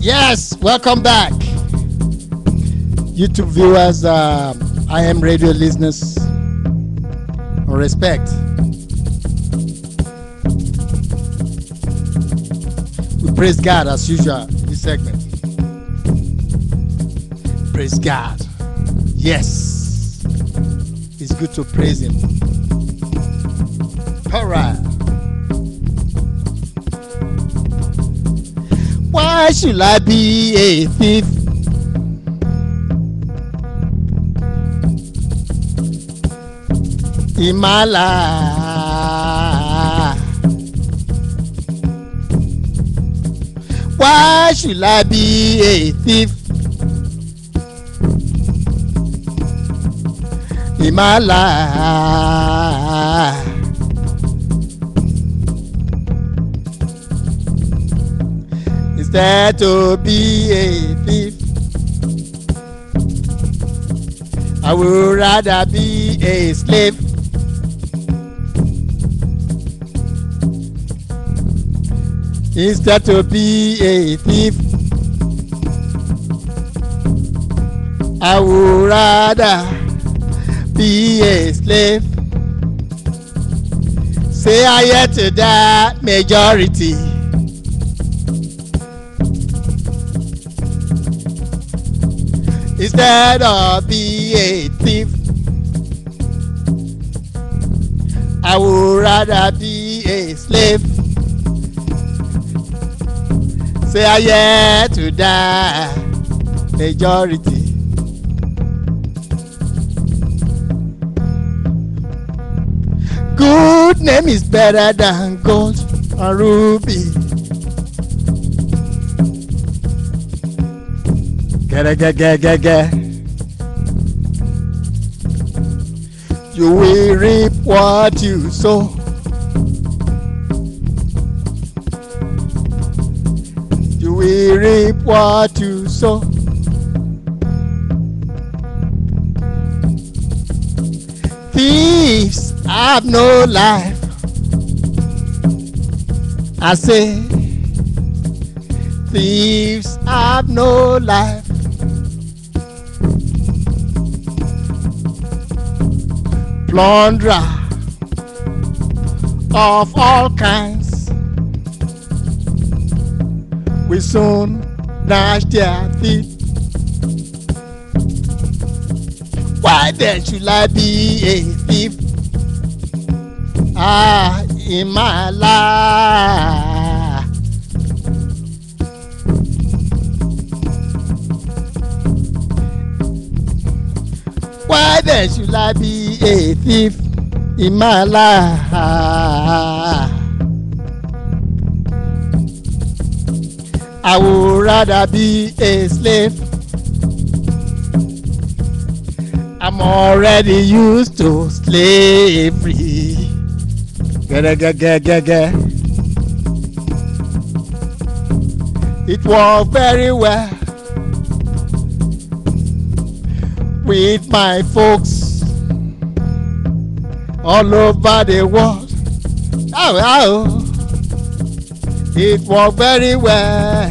Yes, welcome back. YouTube viewers, I am radio listeners. Respect. We praise God as usual this segment. Praise God. Yes. It's good to praise Him. All right. Why should I be a thief? In my life, why should I be a thief? In my life, instead to be a thief, I would rather be a slave. Instead to be a thief, I would rather be a slave. Say I yet to that majority. Instead of be a thief, I would rather be a slave. Say I yet to die majority. Good name is better than gold and ruby. Get. You will reap what you sow. You will reap what you sow. Thieves have no life. I say, thieves have no life. Plunderer of all kinds will soon gnash their teeth. Why then should I be a thief? In my life. Why then should I be a thief in my life? I would rather be a slave. I'm already used to slavery. It worked very well with my folks all over the world. It worked very well,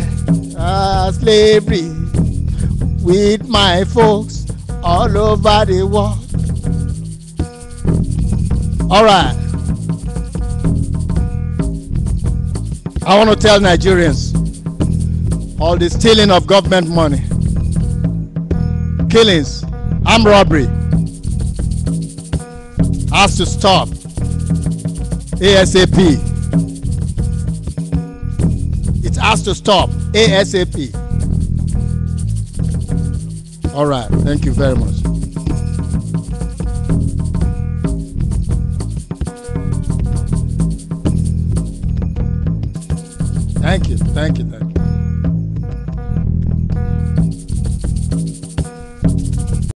slavery with my folks all over the world. All right. I want to tell Nigerians, all the stealing of government money, killings, armed robbery has to stop ASAP. It has to stop ASAP. All right, thank you very much. Thank you.